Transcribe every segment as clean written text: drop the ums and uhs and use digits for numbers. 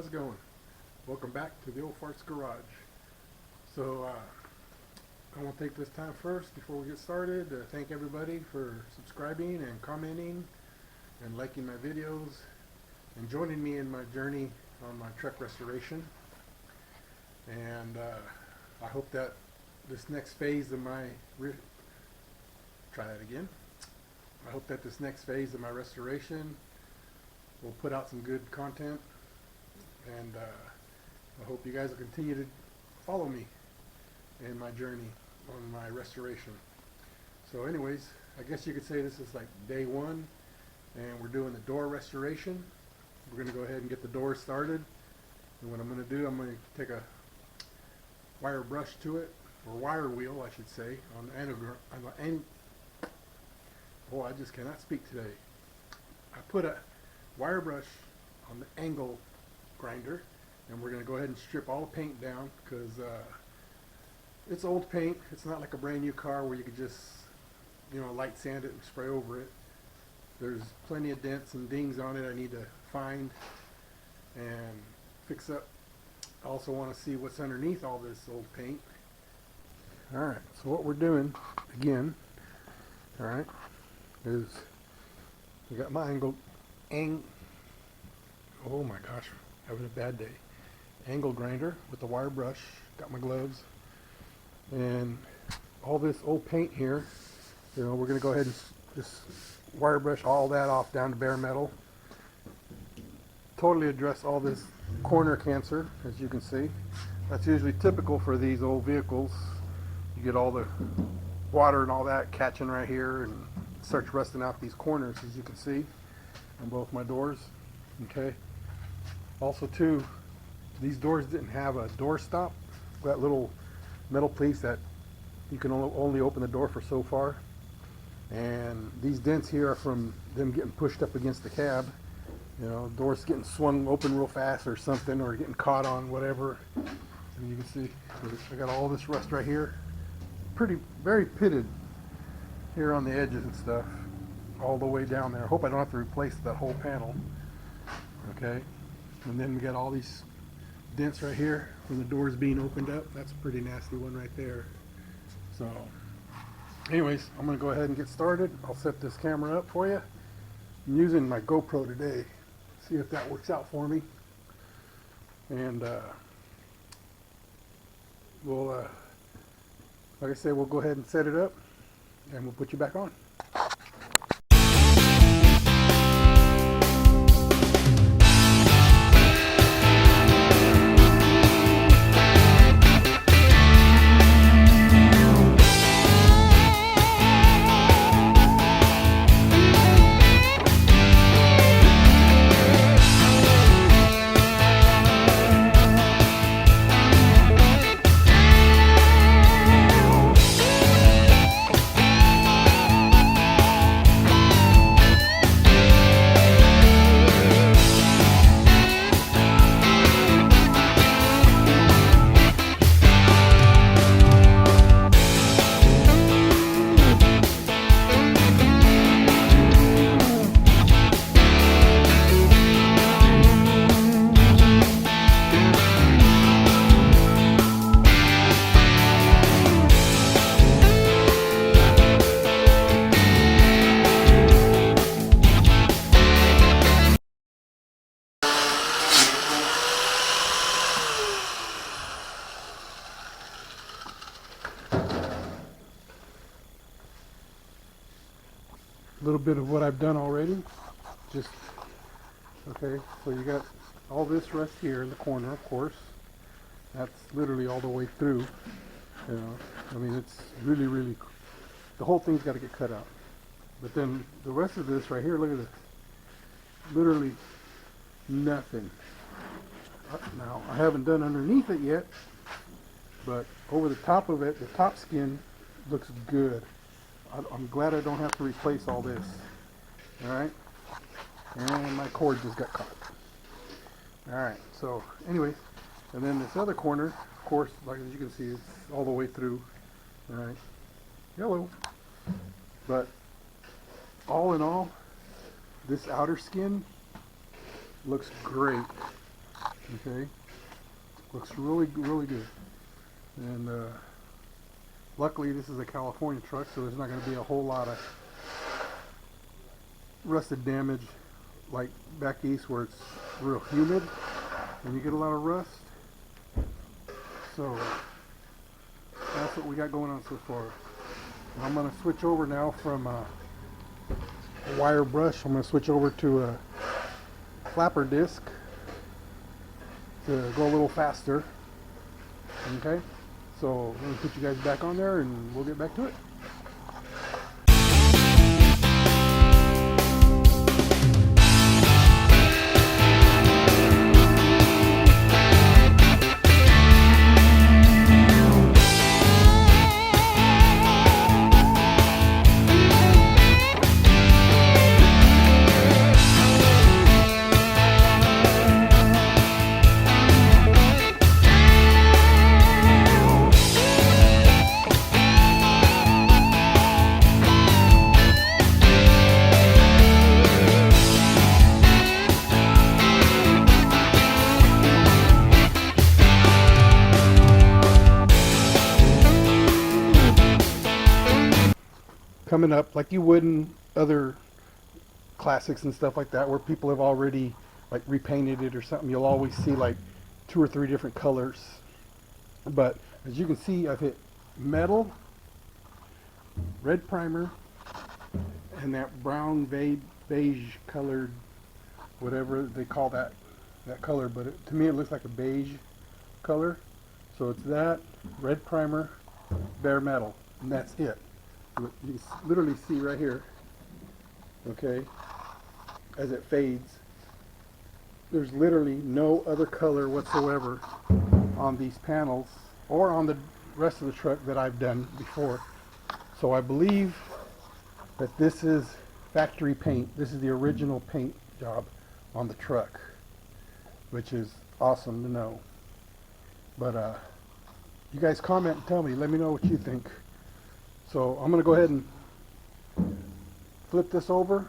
how's it going? Welcome back to the Old Farts Garage. So I want to take this time first before we get started to thank everybody for subscribing and commenting and liking my videos and joining me in my journey on my truck restoration. And I hope that this next phase of my I hope that this next phase of my restoration will put out some good content, and I hope you guys will continue to follow me in my journey on my restoration. So anyways, I guess you could say this is like day one, and we're doing the door restoration. We're going to go ahead and get the door started, and what I'm going to do, I'm going to take a wire brush to it, or wire wheel I should say, oh, I just cannot speak today. I put a wire brush on the angle grinder, and we're going to go ahead and strip all the paint down because it's old paint. It's not like a brand new car where you could just, you know, light sand it and spray over it. There's plenty of dents and dings on it I need to find and fix up. I also want to see what's underneath all this old paint. Alright, so what we're doing again, alright, is we got my oh my gosh, having a bad day. Angle grinder with the wire brush, got my gloves, and all this old paint here, you know, we're going to go ahead and just wire brush all that off down to bare metal. Totally address all this corner cancer, as you can see. That's usually typical for these old vehicles. You get all the water and all that catching right here and starts rusting out these corners, as you can see on both my doors. Okay. Also too, these doors didn't have a door stop, that little metal piece that you can only open the door for so far. And these dents here are from them getting pushed up against the cab. You know, doors getting swung open real fast or something, or getting caught on whatever. And you can see I got all this rust right here. Very pitted here on the edges and stuff, all the way down there. I hope I don't have to replace that whole panel. Okay, and then we got all these dents right here from the doors being opened up. That's a pretty nasty one right there. So anyways, I'm going to go ahead and get started. I'll set this camera up for you. I'm using my GoPro today. See if that works out for me. And we'll like I said, we'll go ahead and set it up and we'll put you back on. A little bit of what I've done already. Just okay, so you got all this rust here in the corner, of course. That's literally all the way through. You know, I mean, it's really the whole thing's got to get cut out. But then the rest of this right here, look at this. Literally nothing. Now I haven't done underneath it yet, but over the top of it, the top skin looks good. I'm glad I don't have to replace all this. Alright, and my cord just got caught. Alright, so anyways, and then this other corner, of course, like as you can see, it's all the way through. Alright, hello. But all in all, this outer skin looks great. Okay, looks really good. And luckily this is a California truck, so there's not going to be a whole lot of rusted damage like back east where it's real humid and you get a lot of rust. So that's what we got going on so far. And I'm going to switch over now from a wire brush. I'm going to switch over to a flapper disc to go a little faster. Okay, so I'm going to put you guys back on there and we'll get back to it. Coming up like you would in other classics and stuff like that where people have already like repainted it or something, you'll always see like 2 or 3 different colors. But as you can see, I've hit metal, red primer, and that brown beige colored, whatever they call that color, but to me it looks like a beige color. So it's that, red primer, bare metal, and that's it. You can literally see right here, okay, as it fades, there's literally no other color whatsoever on these panels or on the rest of the truck that I've done before. So I believe that this is factory paint. This is the original paint job on the truck, which is awesome to know. But you guys comment and tell me, let me know what you think. So I'm going to go ahead and flip this over.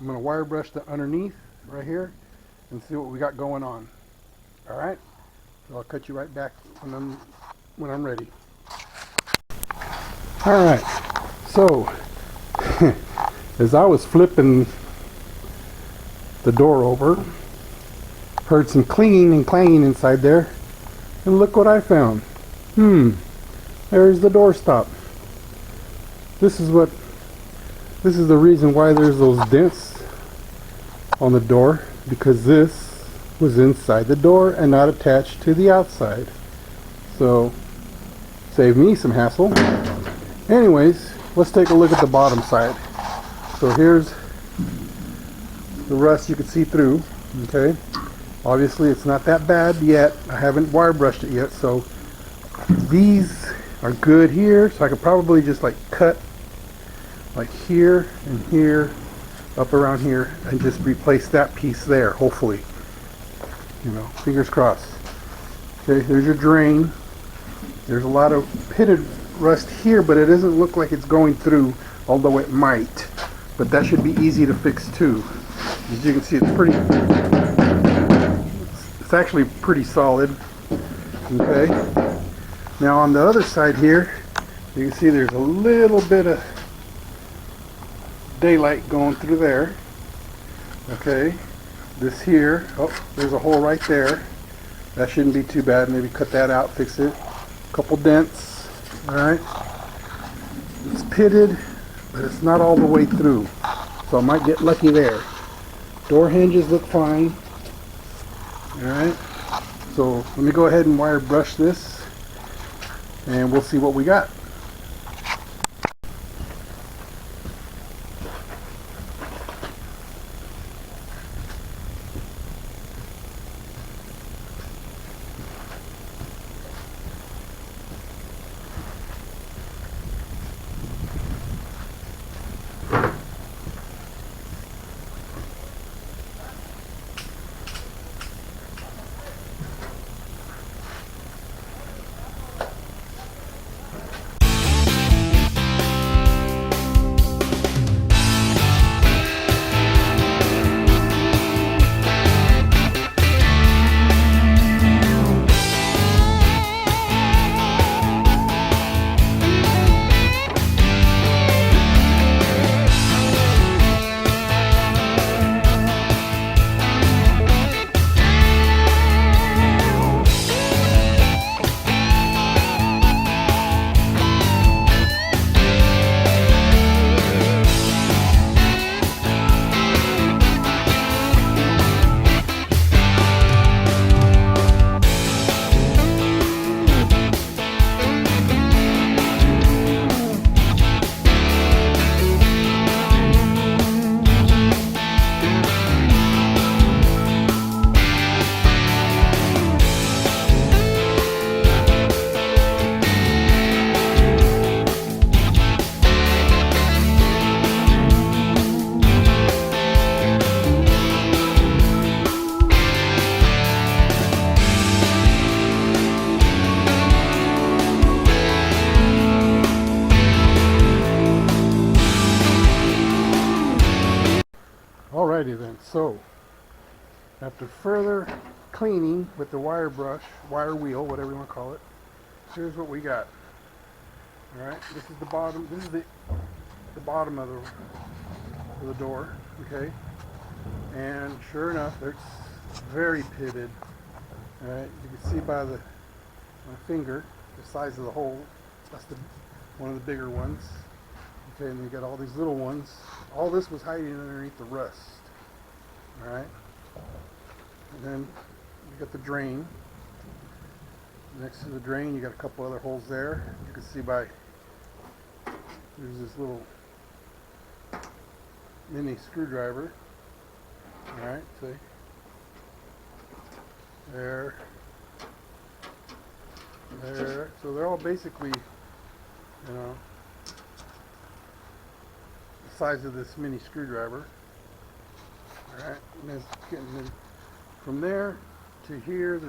I'm going to wire brush the underneath right here and see what we got going on. Alright, so I'll cut you right back when I'm ready. Alright, so as I was flipping the door over, heard some clinging and clanging inside there, and look what I found. There's the door stop. This is the reason why there's those dents on the door, because this was inside the door and not attached to the outside. So save me some hassle. Anyways, let's take a look at the bottom side. So here's the rust you can see through. Okay, obviously it's not that bad yet. I haven't wire brushed it yet, so these are good here. So I could probably just like cut like here and here, up around here, and just replace that piece there, hopefully. You know, fingers crossed. Okay, there's your drain. There's a lot of pitted rust here, but it doesn't look like it's going through, although it might. But that should be easy to fix too. As you can see, it's actually pretty solid. Okay. Now on the other side here, you can see there's a little bit of daylight going through there. Okay, this here, oh, there's a hole right there. That shouldn't be too bad. Maybe cut that out, fix it. A couple dents. Alright, it's pitted, but it's not all the way through, so I might get lucky there. Door hinges look fine. Alright, so let me go ahead and wire brush this and we'll see what we got. Alrighty then, so after further cleaning with the wire brush, wire wheel, whatever you want to call it, here's what we got. Alright, this is the bottom, this is the bottom of the door, okay? And sure enough, it's very pitted. Alright, you can see by my finger, the size of the hole. That's one of the bigger ones. Okay, and you got all these little ones. All this was hiding underneath the rust. Alright? And then you got the drain. Next to the drain, you got a couple other holes there. You can see there's this little mini screwdriver. Alright, see? There. There. So they're all basically, you know, the size of this mini screwdriver. Alright, and then from there to here, it's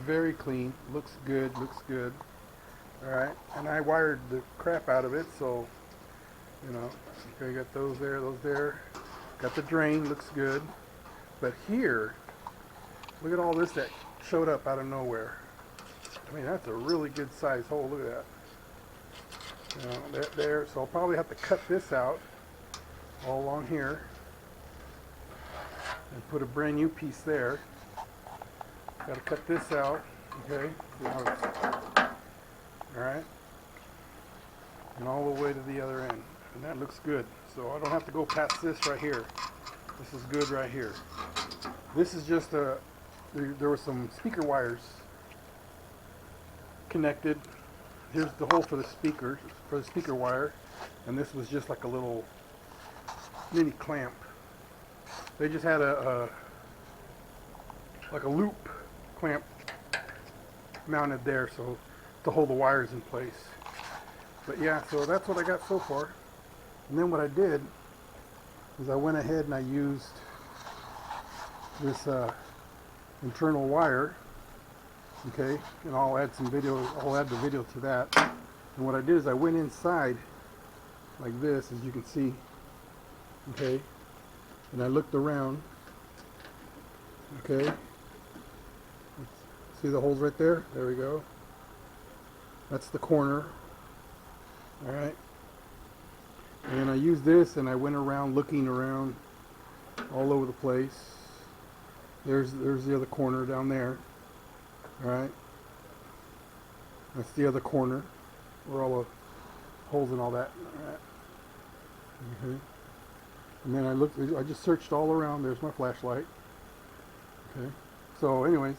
very clean. Looks good, Alright, and I wired the crap out of it, so, you know, okay, you got those there. Got the drain, looks good. But here, look at all this that showed up out of nowhere. I mean, that's a really good size hole. Look at that. You know, there. So I'll probably have to cut this out all along here and put a brand new piece there. Got to cut this out. Okay. All right. And all the way to the other end. And that looks good. So I don't have to go past this right here. This is good right here. This is just there were some speaker wires connected. Here's the hole for the speaker wire, and this was just like a little mini clamp. They just had like a loop clamp mounted there, so to hold the wires in place. But yeah, so that's what I got so far. And then what I did is I went ahead and I used this internal wire. Okay, and I'll add the video to that. And what I did is I went inside like this, as you can see. Okay, and I looked around. Okay, see the holes right there? There we go. That's the corner. Alright, and I used this and I went around looking around all over the place. There's the other corner down there. Alright, that's the other corner where all the holes and all that. Alright. Okay. And then I just searched all around. There's my flashlight. Okay. So anyways,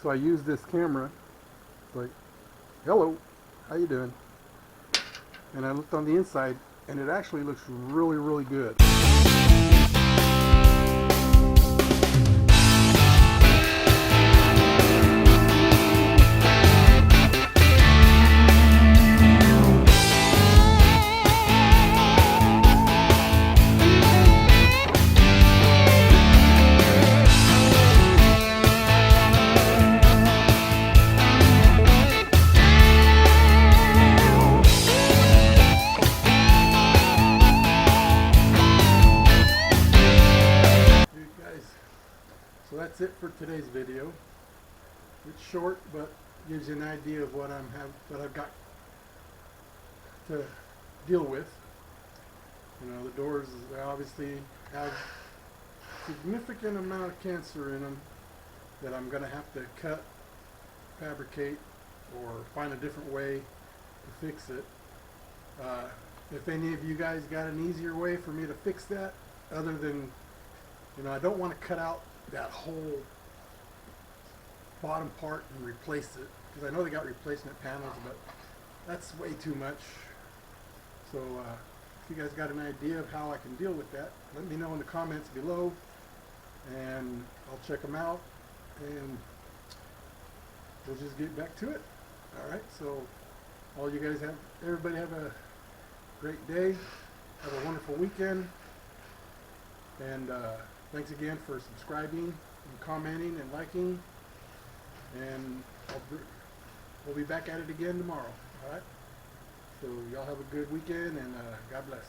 so I used this camera. It's like, hello, how you doing? And I looked on the inside, and it actually looks really, really good. So that's it for today's video. It's short, but gives you an idea of what I've got to deal with. You know, the doors obviously have a significant amount of cancer in them that I'm going to have to cut, fabricate, or find a different way to fix it. If any of you guys got an easier way for me to fix that, other than, you know, I don't want to cut out that whole bottom part and replace it, because I know they got replacement panels, but that's way too much. So if you guys got an idea of how I can deal with that, let me know in the comments below, and I'll check them out, and we'll just get back to it. Alright, so everybody have a great day, have a wonderful weekend, and thanks again for subscribing and commenting and liking, and we'll be back at it again tomorrow. Alright, so y'all have a good weekend, and God bless.